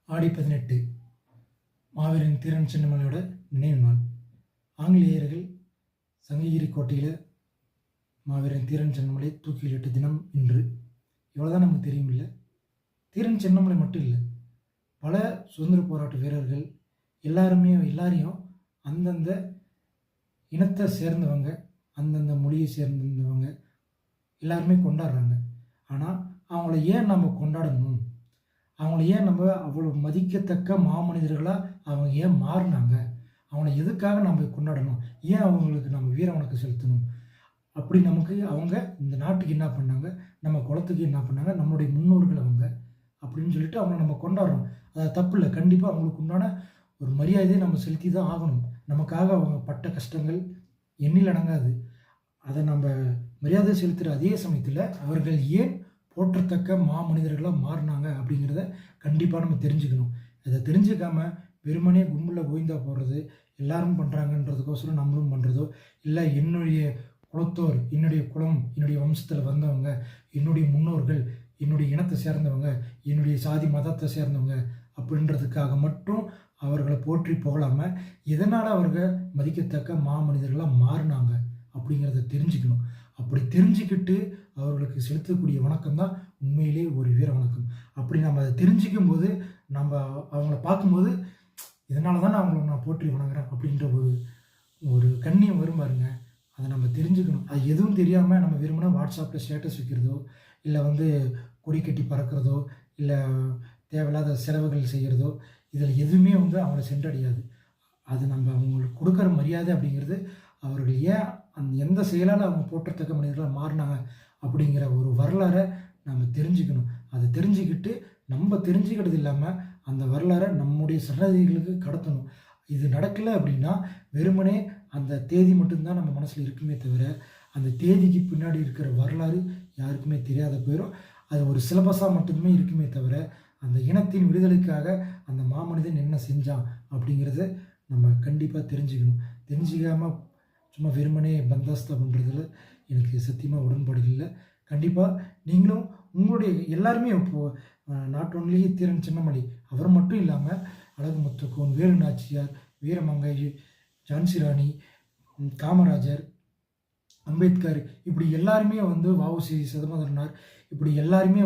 ஆடி 18 மாவீரன் தீரன் சின்னமலையோட நினைவு நாள். ஆங்கிலேயர்கள் சங்ககிரி கோட்டையில் மாவீரன் தீரன் சின்னமலை தூக்கிலிட்ட தினம் இன்று. இவ்வளோதான் நமக்கு தெரியும். இல்லை, தீரன் சின்னமலை மட்டும் இல்லை, பல சுதந்திர போராட்ட வீரர்கள் எல்லாரையும் அந்தந்த இனத்தை சேர்ந்தவங்க, அந்தந்த மொழியை சேர்ந்தவங்க எல்லாருமே கொண்டாடுறாங்க. ஆனால் அவங்கள ஏன் நம்ம கொண்டாடணும்? அவங்கள ஏன் நம்ம அவ்வளோ மதிக்கத்தக்க மாமனிதர்களாக அவங்க ஏன் மாறினாங்க? அவங்கள எதுக்காக நம்ம கொண்டாடணும்? ஏன் அவங்களுக்கு நம்ம வீர வணக்கம் செலுத்தணும்? அப்படி நமக்கு அவங்க இந்த நாட்டுக்கு என்ன பண்ணாங்க, நம்ம குலத்துக்கு என்ன பண்ணாங்க, நம்மளுடைய முன்னோர்கள் அவங்க அப்படின்னு சொல்லிட்டு அவங்கள நம்ம கொண்டாடுறோம். அது தப்பு இல்லை. கண்டிப்பாக அவங்களுக்கு உண்டான ஒரு மரியாதையை நம்ம செலுத்தி தான் ஆகணும். நமக்காக அவங்க பட்ட கஷ்டங்கள் எண்ணில் அடங்காது. அதை நம்ம மரியாதை செலுத்துகிற அதே சமயத்தில் அவர்கள் ஏன் போற்றத்தக்க மாமனிதர்களாக மாறினாங்க அப்படிங்கிறத கண்டிப்பாக நம்ம தெரிஞ்சுக்கணும். அதை தெரிஞ்சுக்காமல் வெறுமனே கும்பலில் கோவிந்தா போடுறது, எல்லாரும் பண்ணுறாங்கன்றதுக்கோசரம் நம்மளும் பண்ணுறதோ, இல்லை என்னுடைய குலத்தோர், என்னுடைய குலம், என்னுடைய வம்சத்தில் வந்தவங்க, என்னுடைய முன்னோர்கள், என்னுடைய இனத்தை சேர்ந்தவங்க, என்னுடைய சாதி மதத்தை சேர்ந்தவங்க அப்படின்றதுக்காக மட்டும் அவர்களை போற்றி புகழாமல் எதனால் அவர்கள் மதிக்கத்தக்க மாமனிதர்களாக மாறினாங்க அப்படிங்கிறத தெரிஞ்சுக்கணும். அப்படி தெரிஞ்சுக்கிட்டு அவர்களுக்கு செலுத்தக்கூடிய வணக்கம் தான் உண்மையிலே ஒரு வீர வணக்கம். அப்படி நம்ம அதை தெரிஞ்சிக்கும் போது நம்ம அவங்கள பார்க்கும்போது இதனால தான் நான் போற்றி வணங்குறேன் அப்படின்ற ஒரு கண்ணியம் வரும் பாருங்க. அதை நம்ம தெரிஞ்சுக்கணும். அது எதுவும் தெரியாமல் நம்ம விரும்பினா வாட்ஸ்அப்பில் ஸ்டேட்டஸ் வைக்கிறதோ, இல்லை கொடி கட்டி பறக்கிறதோ, இல்லை தேவையில்லாத செலவுகள் செய்கிறதோ, இதில் எதுவுமே அவங்கள சென்றடையாது. அது நம்ம அவங்களுக்கு கொடுக்குற மரியாதை அப்படிங்கிறது அவர்கள் ஏன் எந்த செயலால் அவங்க போற்றத்தக்க மனிதர்களாக மாறினாங்க அப்படிங்கிற ஒரு வரலாறை நம்ம தெரிஞ்சுக்கணும். அதை தெரிஞ்சுக்கிட்டு நம்ம தெரிஞ்சுக்கிறது இல்லாமல் அந்த வரலாறை நம்முடைய சன்னதிகளுக்கு கடத்தணும். இது நடக்கலை அப்படின்னா வெறுமனே அந்த தேதி மட்டும்தான் நம்ம மனசில் இருக்குமே தவிர அந்த தேதிக்கு பின்னாடி இருக்கிற வரலாறு யாருக்குமே தெரியாத போயிடும். அது ஒரு சிலபஸாக மட்டுமே இருக்குமே தவிர அந்த இனத்தின் விடுதலைக்காக அந்த மாமனிதன் என்ன செஞ்சான் அப்படிங்கிறத நம்ம கண்டிப்பாக தெரிஞ்சுக்கணும். தெரிஞ்சிக்காமல் சும்மா வெறுமனே பந்தாஸ்தா பண்ணுறதுல எனக்கு சத்தியமாக உடன்பாடு இல்லை. கண்டிப்பாக நீங்களும் உங்களுடைய எல்லாருமே இப்போது நாட் ஒன்லி தீரன் சின்னமலை அவர் மட்டும் இல்லாமல் அழகு முத்துக்கோன், வேலு நாச்சியார், வீரமங்கை, ஜான்சி ராணி, காமராஜர், அம்பேத்கர், இப்படி எல்லாருமே வஉசி சிதம்பரனார், இப்படி எல்லாருமே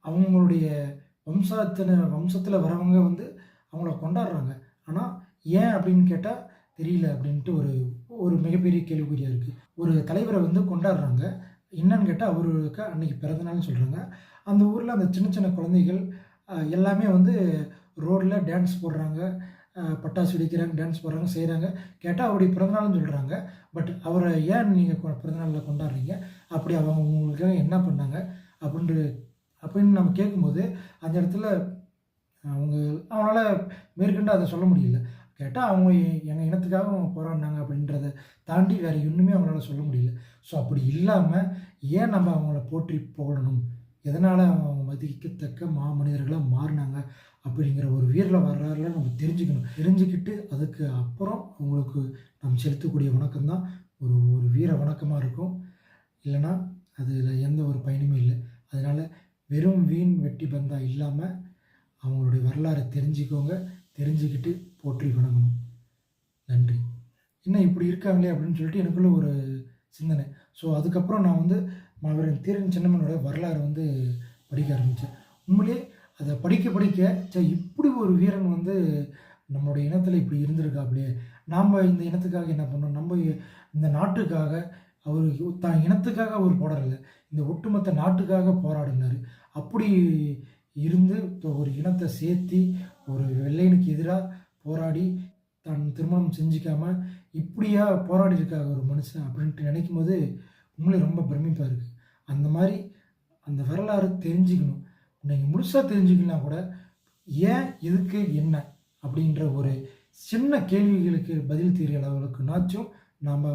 அவங்களுடைய வம்சத்தில் வரவங்க அவங்கள கொண்டாடுறாங்க. ஆனால் ஏன் அப்படின்னு கேட்டால் தெரியல அப்படின்ட்டு ஒரு மிகப்பெரிய கேள்விக்குறியாக இருக்குது. ஒரு தலைவரை கொண்டாடுறாங்க. என்னன்னு கேட்டால் அவருக்கு அன்றைக்கி பிறந்தநாள்னு சொல்கிறாங்க. அந்த ஊரில் அந்த சின்ன சின்ன குழந்தைகள் எல்லாமே ரோடில் டான்ஸ் போடுறாங்க, பட்டாசு வெடிக்கிறாங்க, டான்ஸ் போடுறாங்க, செய்கிறாங்க. கேட்டால் அவருடைய பிறந்தநாள்னு சொல்கிறாங்க. பட் அவரை ஏன் நீங்கள் பிறந்தநாளில் கொண்டாடுறீங்க? அப்படி அவங்க உங்களுக்காக என்ன பண்ணாங்க அப்படின்னு நம்ம கேட்கும்போது அந்த இடத்துல அவங்களால மேற்கொண்டு அதை சொல்ல முடியல. கேட்டால் அவங்க எங்கள் இனத்துக்காக அவங்க போராடினாங்க அப்படின்றத தாண்டி வேறு இன்னுமே அவங்களால சொல்ல முடியல. ஸோ அப்படி இல்லாமல் ஏன் நம்ம அவங்கள போற்றி புகழணும்? எதனால் அவங்க மதிக்கத்தக்க மாமனிதர்களாக மாறினாங்க அப்படிங்கிற ஒரு வீர வரலாறுல நம்ம தெரிஞ்சுக்கணும். தெரிஞ்சுக்கிட்டு அதுக்கு அப்புறம் அவங்களுக்கு நம்ம செலுத்தக்கூடிய வணக்கம் தான் ஒரு வீர வணக்கமாக இருக்கும். இல்லைன்னா அதில் எந்த ஒரு பயனுமே இல்லை. அதனால் வெறும் வீண் வெட்டி பந்தா இல்லாமல் அவங்களுடைய வரலாறை தெரிஞ்சுக்கோங்க. தெரிஞ்சுக்கிட்டு போற்றி வணங்கணும். நன்றி. இன்னும் இப்படி இருக்காங்களே அப்படின்னு சொல்லிட்டு எனக்குள்ள ஒரு சிந்தனை. ஸோ அதுக்கப்புறம் நான் மாவீரன் தீரன் சின்னமலையோட வரலாறு படிக்க ஆரம்பித்தேன். உண்மையிலே அதை படிக்க இப்படி ஒரு வீரன் நம்மளுடைய இனத்தில் இப்படி இருந்திருக்காப்லையே, நாம் இந்த இனத்துக்காக என்ன பண்ணோம், நம்ம இந்த நாட்டுக்காக அவர் தான் இனத்துக்காக அவர் போராடலை, இந்த ஒட்டுமொத்த நாட்டுக்காக போராடினார். அப்படி இருந்து ஒரு இனத்தை சேர்த்தி ஒரு வெள்ளையனுக்கு எதிராக போராடி தான் திருமணம் செஞ்சிக்காமல் இப்படியா போராடி இருக்காங்க ஒரு மனுஷன் அப்படின்ட்டு நினைக்கும் போது உண்மையிலே ரொம்ப பிரமிப்பாக இருக்குது. அந்த மாதிரி அந்த வரலாறு தெரிஞ்சுக்கணும். நீங்கள் முழுசாக தெரிஞ்சுக்கலாம் கூட ஏன், எதுக்கு, என்ன அப்படின்ற ஒரு சின்ன கேள்விகளுக்கு பதில் தெரியற அளவுக்குனாச்சும் நாம்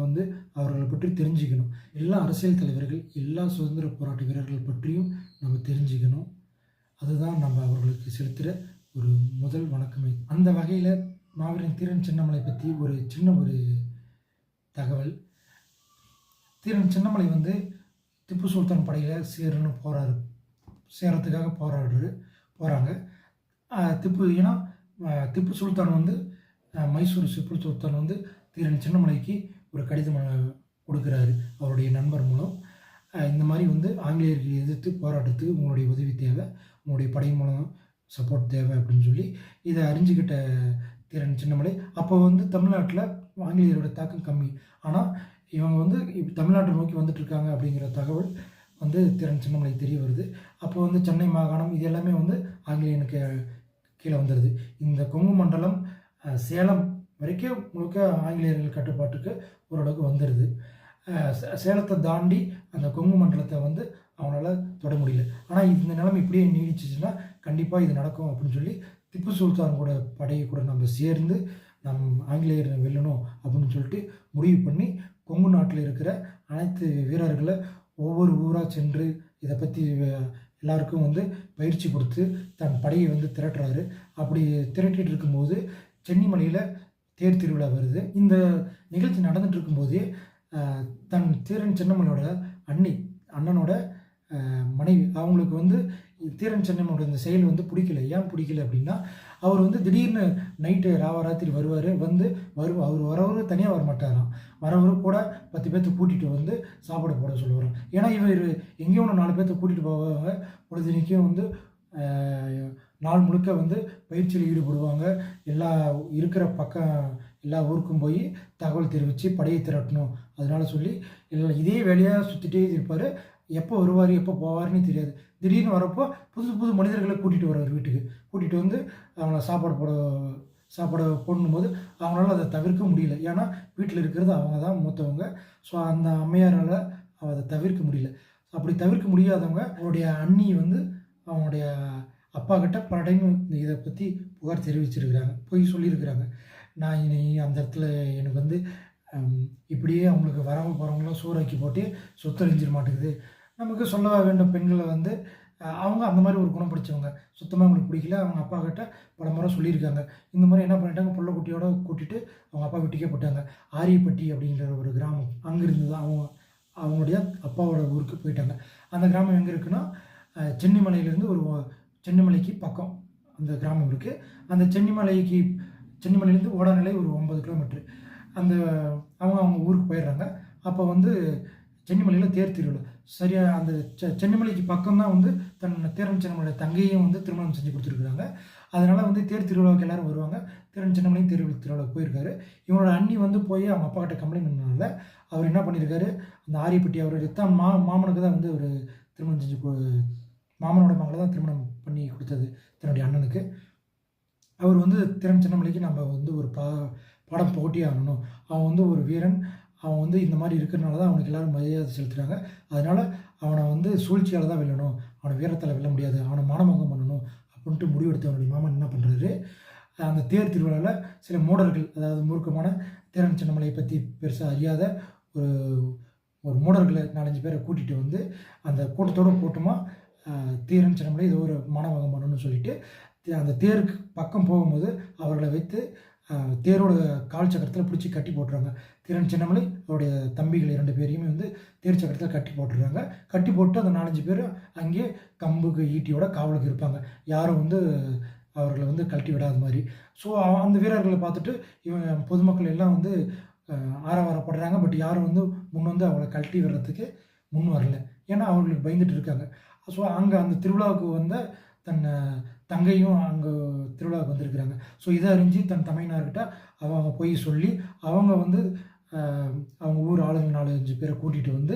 அவர்களை பற்றி தெரிஞ்சுக்கணும். எல்லா அரசியல் தலைவர்கள், எல்லா சுதந்திர போராட்ட வீரர்கள் பற்றியும் நம்ம தெரிஞ்சுக்கணும். அதுதான் நம்ம அவர்களுக்கு செலுத்துகிற ஒரு முதல் வணக்கமே. அந்த வகையில் மாவீரன் தீரன் சின்னமலை பற்றி ஒரு சின்ன தகவல். தீரன் சின்னமலை திப்பு சுல்தான் படையில் சேரத்துக்காக போகிறாங்க. ஏன்னா திப்பு சுல்தான் வந்து மைசூர் திப்பு சுல்தான் வந்து தீரன் சின்னமலைக்கு ஒரு கடிதம் கொடுக்குறாரு அவருடைய நண்பர் மூலம். இந்த மாதிரி வந்து ஆங்கிலேயர்களை எதிர்த்து போராட்டத்துக்கு உங்களுடைய உதவி தேவை, உங்களுடைய படை மூலம் சப்போர்ட் தேவை அப்படின்னு சொல்லி இதை அறிஞ்சிக்கிட்ட தீரன் சின்னமலை அப்போ வந்து தமிழ்நாட்டில் ஆங்கிலேயரோட தாக்கம் கம்மி. ஆனால் இவங்க வந்து தமிழ்நாட்டை நோக்கி வந்துட்டுருக்காங்க அப்படிங்கிற தகவல் வந்து தீரன் சின்னமலை தெரிய வருது. அப்போ வந்து சென்னை மாகாணம் இது எல்லாமே வந்து ஆங்கிலேயனுக்கு கீழே வந்துடுது. இந்த கொங்கு மண்டலம் சேலம் வரைக்கும் முழுக்க ஆங்கிலேயர்கள் கட்டுப்பாட்டுக்கு ஓரளவுக்கு வந்துடுது. சேலத்தை தாண்டி அந்த கொங்கு மண்டலத்தை வந்து அவங்களால தொட முடியல. ஆனால் இந்த நிலைமை இப்படியே நீடிச்சிச்சுன்னா கண்டிப்பாக இது நடக்கும் அப்படின்னு சொல்லி திப்பு சுல்தான் கூட படையை கூட நம்ம சேர்ந்து ஆங்கிலேயரை வெல்லணும் அப்படின்னு சொல்லிட்டு முடிவு பண்ணி கொங்கு நாட்டில் இருக்கிற அனைத்து வீரர்களை ஒவ்வொரு ஊராக சென்று இதை பற்றி எல்லாருக்கும் வந்து பயிற்சி கொடுத்து தன் படையை வந்து திரட்டுறாரு. அப்படி திரட்டிட்டு இருக்கும்போது சென்னிமலையில் தேர் திருவிழா வருது. இந்த நிகழ்ச்சி நடந்துட்டு இருக்கும்போதே தன் தீரன் சின்னமலையோட அண்ணனோட மனைவி அவங்களுக்கு வந்து தீரன் சின்னமலையோட இந்த செயல் வந்து பிடிக்கல. ஏன் பிடிக்கல அப்படின்னா அவர் வந்து திடீர்னு நைட்டு ராத்திரி வருவார். அவர் வரவர் தனியாக வரமாட்டாராம். வரவர் கூட 10 பேர்த்த கூட்டிகிட்டு வந்து சாப்பாடு போட சொல்லுவார். ஏன்னா இவர் எங்கேயோ ஒன்று 4 பேர்த்த கூட்டிகிட்டு போவாங்க. பொழுதுனிக்கும் வந்து நாள் முழுக்க வந்து பயிற்சியில் ஈடுபடுவாங்க. எல்லா ஊருக்கும் போய் தகவல் தெரிவித்து படையை திரட்டணும். அதனால சொல்லி இதே வேலையாக சுற்றிட்டே இருப்பார். எப்போ வருவார் எப்போ போவார்னு தெரியாது. திடீர்னு வரப்போ புது மனிதர்களை கூட்டிகிட்டு வர்றார். வீட்டுக்கு கூட்டிகிட்டு வந்து அவங்கள சாப்பாடு போடணும்போது அவங்களால அதை தவிர்க்க முடியல. ஏன்னா வீட்டில் இருக்கிறது அவங்க தான் மூத்தவங்க. ஸோ அந்த அம்மையாரால் அதை தவிர்க்க முடியல. அப்படி தவிர்க்க முடியாதவங்க அவருடைய அண்ணி வந்து அவங்களுடைய அப்பா கிட்ட பல டைம் இதை பற்றி புகார் தெரிவிச்சிருக்கிறாங்க, போய் சொல்லியிருக்கிறாங்க. நான் அந்த இடத்துல எனக்கு வந்து இப்படியே அவங்களுக்கு வரவங்க போகிறவங்களாம் சூறாக்கி போட்டு சொத்தழிஞ்சிட மாட்டேங்குது. நமக்கு சொல்ல வேண்டும் பெண்களை வந்து அவங்க அந்த மாதிரி ஒரு குணம் பிடிச்சவங்க. சுத்தமாக அவங்களுக்கு பிடிக்கல. அவங்க அப்பா கிட்ட பல முறை சொல்லியிருக்காங்க. இந்த மாதிரி என்ன பண்ணிட்டாங்க, புள்ளக்குட்டியோட கூட்டிகிட்டு அவங்க அப்பா வீட்டுக்கே போட்டாங்க. ஆரியப்பட்டி அப்படிங்கிற ஒரு கிராமம் அங்கேருந்து தான் அவங்களுடைய அப்பாவோட ஊருக்கு போயிட்டாங்க. அந்த கிராமம் எங்கே இருக்குன்னா சென்னிமலையிலேருந்து சென்னிமலைக்கு பக்கம் அந்த கிராமம் இருக்குது. அந்த சென்னிமலையிலேருந்து ஓடாநிலை ஒரு 9 கிலோமீட்டர். அவங்க ஊருக்கு போயிடுறாங்க. அப்போ வந்து சென்னிமலையில் தேர் திருவிழா சரியாக அந்த சென்னிமலைக்கு பக்கம்தான் வந்து தீரன் சின்னமலையோட தங்கையும் வந்து திருமணம் செஞ்சு கொடுத்துருக்குறாங்க. அதனால் வந்து தேர் திருவிழாவுக்கு எல்லோரும் வருவாங்க. தீரன் சின்னமலையும் திருவிழாவுக்கு போயிருக்காரு. இவனோட அண்ணி வந்து போய் அவங்க அப்பா கிட்ட கம்ப்ளைண்ட் பண்ணனால அவர் என்ன பண்ணியிருக்காரு, அந்த ஆரியப்பட்டி அவருடைய தான் மாமனுக்கு தான் வந்து ஒரு திருமணம் செஞ்சு மாமனோட மகளை தான் திருமணம் பண்ணி கொடுத்தது தன்னுடைய அண்ணனுக்கு. அவர் வந்து தீரன் சின்னமலைக்கு நம்ம வந்து ஒரு பாடம் போட்டி ஆகணும். அவன் வந்து ஒரு வீரன். அவன் வந்து இந்த மாதிரி இருக்கிறனால தான் அவனுக்கு எல்லோரும் மரியாதை செலுத்துகிறாங்க. அதனால் அவனை வந்து சூழ்ச்சியால் தான் வெல்லணும், அவனை வீரத்தில் வெல்ல முடியாது, அவனை மானமங்கம் பண்ணணும் அப்படின்ட்டு முடிவெடுத்து அவனுடைய மாமன் என்ன பண்ணுறாரு, அந்த தேர் திருவிழாவில் சில மூடர்கள், அதாவது மூர்க்கமான தீரன் சின்னமலையை பற்றி பெருசாக அறியாத ஒரு மூடர்களை 4-5 பேரை கூட்டிகிட்டு வந்து அந்த கூட்டமாக தீரன் சின்னமலை ஏதோ ஒரு மானபங்கம் பண்ணணும்னு சொல்லிட்டு அந்த தேருக்கு பக்கம் போகும்போது அவர்களை வைத்து தேரோட கால் சக்கரத்தில் பிடிச்சி கட்டி போட்டுறாங்க. தீரன் சின்னமலை அவருடைய தம்பிகள் 2 பேரையுமே வந்து தேர் சக்கரத்தில் கட்டி போட்டுடுறாங்க. கட்டி போட்டு அந்த 4-5 பேர் அங்கேயே கம்புக்கு ஈட்டியோட காவலுக்கு இருப்பாங்க. யாரும் வந்து அவர்களை வந்து கழட்டி விடாத மாதிரி. ஸோ அந்த வீரர்களை பார்த்துட்டு இவன் பொதுமக்கள் எல்லாம் வந்து ஆரவாரப்படுறாங்க. பட் யாரும் வந்து வந்து அவளை கழட்டி விடுறதுக்கு முன் வரல. ஏன்னா அவங்களுக்கு பயந்துட்டு இருக்காங்க. ஸோ அங்கே அந்த திருவிழாவுக்கு வந்த தன் தங்கையும் அங்கே திருவிழாவுக்கு வந்திருக்கிறாங்க. ஸோ இதை அறிஞ்சு தன் தமையனார்கிட்ட அவங்க போய் சொல்லி அவங்க வந்து அவங்க ஊர் ஆளுங்க 4-5 பேரை கூட்டிகிட்டு வந்து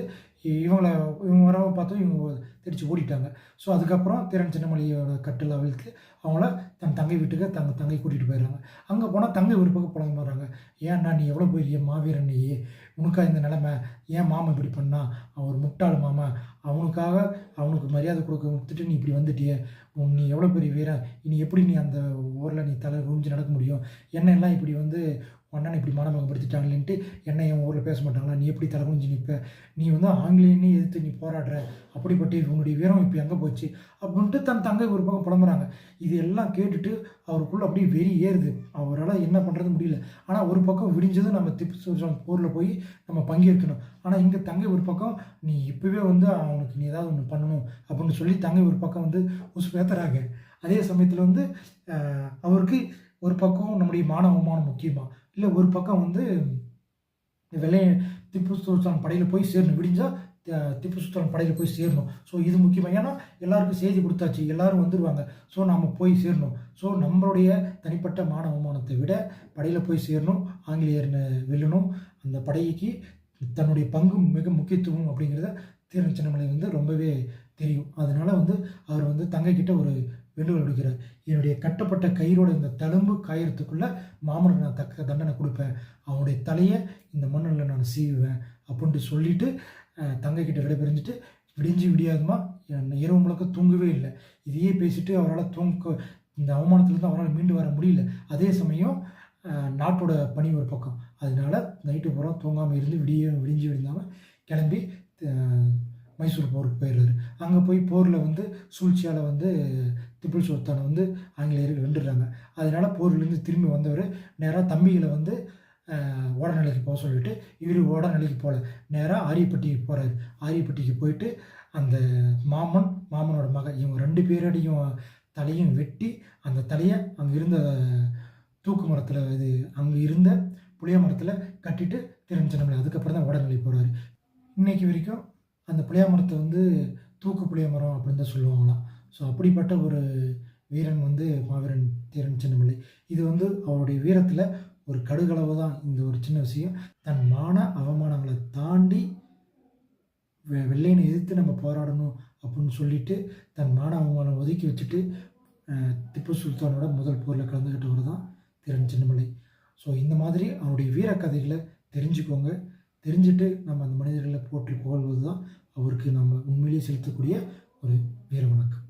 இவங்க வரவை பார்த்தோம் இவங்க தெரிச்சு ஓடிட்டாங்க. ஸோ அதுக்கப்புறம் தீரன் சின்னமலையோட கட்டில் அவிழ்த்து அவங்கள தன் தங்கை வீட்டுக்கு தங்கை கூட்டிகிட்டு போயிடுறாங்க. அங்கே போனால் தங்கை ஒரு பக்கம் புலங்க போகிறாங்க. ஏன்னா நீ எவ்வளோ பெரிய மாவீரன், நீ உனக்கா இந்த நிலைமை, ஏன் மாமன் இப்படி பண்ணா, அவன் ஒரு முட்டாள் மாமா, அவனுக்கு மரியாதை கொடுத்துட்டு நீ இப்படி வந்துட்டிய, நீ எவ்வளோ பெரிய வீரன், இனி எப்படி நீ அந்த ஊரில் நீ தலை குனிஞ்சு நடக்க முடியும், என்னெல்லாம் இப்படி வந்து அண்ணனை இப்படி மானபங்கப்படுத்திட்டாங்களேன்ட்டு என்ன என் ஊரில் பேச மாட்டாங்களா, நீ எப்படி தலை குனிஞ்சு நிற்ப, நீ வந்து ஆங்கிலேயனே எதிர்த்து நீ போராடுற, அப்படிப்பட்ட உன்னுடைய வீரம் இப்போ எங்கே போச்சு அப்படின்ட்டு தன் தங்கை ஒரு பக்கம் புலம்புறாங்க. இது எல்லாம் கேட்டுட்டு அவருக்குள்ளே அப்படியே வெறி ஏறுது. அவரால் என்ன பண்ணுறது முடியல. ஆனால் ஒரு பக்கம் விடிஞ்சதும் நம்ம திப்பு சுல்தான் போரில் போய் நம்ம பங்கேற்கணும். ஆனால் இங்கே தங்கை ஒரு பக்கம் நீ இப்போவே வந்து அவனுக்கு நீ ஏதாவது ஒன்று பண்ணணும் அப்படின்னு சொல்லி தங்கை ஒரு பக்கம் வந்து உசு பேத்துறாங்க. அதே சமயத்தில் வந்து அவருக்கு ஒரு பக்கம் நம்முடைய மான அவமானம் முக்கியமா, இல்லை ஒரு பக்கம் வந்து வெள்ளை திப்பு சுல்தான் படையில் போய் சேரணும், விடிஞ்சால் திப்பு சுல்தான் படையில் போய் சேரணும். ஸோ இது முக்கியமாக, ஏன்னா எல்லாருக்கும் செய்தி கொடுத்தாச்சு, எல்லாரும் வந்துடுவாங்க. ஸோ நம்ம போய் சேரணும். ஸோ நம்மளுடைய தனிப்பட்ட மான அவமானத்தை விட படையில் போய் சேரணும், ஆங்கிலேயர்னு வெல்லணும், அந்த படைக்கு தன்னுடைய பங்கு மிக முக்கியத்துவம் அப்படிங்கிறத தீரன் சின்னமலை வந்து ரொம்பவே தெரியும். அதனால வந்து அவர் வந்து தங்கைக்கிட்ட ஒரு வேண்டுகோள் விடுக்கிறார். என்னுடைய கட்டப்பட்ட கயிறோட இந்த தழும்பு காயறதுக்குள்ள மாமனுக்கு நான் தக்க தண்டனை கொடுப்பேன், அவனுடைய தலையை இந்த மண்ணில் நான் சீவுவேன் அப்படின்ட்டு சொல்லிட்டு தங்கைக்கிட்ட விடைபெறிஞ்சிட்டு விடிஞ்சு விடியாதுமா இரவு முழுக்க தூங்கவே இல்லை. இதையே பேசிட்டு அவரால் இந்த அவமானத்துலேருந்து அவரால் மீண்டு வர முடியல. அதே சமயம் நாட்டோட பணி ஒரு பக்கம், அதனால நைட்டு பூரா தூங்காமல் இருந்து விடிஞ்சு விடிஞ்சாமல் கிளம்பி மைசூர் போருக்கு போயிடுறாரு. அங்கே போய் போரில் வந்து சூழ்ச்சியால் வந்து திப்பு சுல்தானை வந்து ஆங்கிலேயர்கள் வென்றுடுறாங்க. அதனால் போர்லேருந்து திரும்பி வந்தவர் நேராக தம்பிகளை வந்து ஓடநிலைக்கு போக சொல்லிவிட்டு இவர் ஓடநிலைக்கு போகல, நேராக ஆரியப்பட்டிக்கு போகிறாரு. ஆரியப்பட்டிக்கு போயிட்டு அந்த மாமனோட மகன் இவங்க 2 பேரோடையும் தலையும் வெட்டி அந்த தலையை அங்கே இருந்த தூக்கு மரத்தில் அங்கே இருந்த புளிய மரத்தில் கட்டிட்டு தீரன் சின்னமலை அதுக்கப்புறம் தான் ஓடநிலை போகிறாரு. இன்றைக்கி வரைக்கும் அந்த புளிய மரத்தை வந்து தூக்கு புளிய மரம் அப்படின்னு தான் சொல்லுவாங்களாம். ஸோ அப்படிப்பட்ட ஒரு வீரன் வந்து மாவீரன் தீரன் சின்னமலை. இது வந்து அவருடைய வீரத்தில் ஒரு கடுகளவு தான் இந்த ஒரு சின்ன விஷயம். தன் மான அவமானங்களை தாண்டி வெள்ளையனை எதிர்த்து நம்ம போராடணும் அப்படின்னு சொல்லிட்டு தன் மான அவமானம் ஒதுக்கி வச்சுட்டு திப்பு சுல்தானோட முதல் போரில் கலந்துக்கிட்டவர் தான் தீரன் சின்னமலை. ஸோ இந்த மாதிரி அவருடைய வீரக்கதைகளை தெரிஞ்சுக்கோங்க. தெரிஞ்சுட்டு நம்ம அந்த மனிதர்களை போற்றி புகழ்வது தான் அவருக்கு நம்ம உண்மையிலேயே செலுத்தக்கூடிய ஒரு வீர வணக்கம்.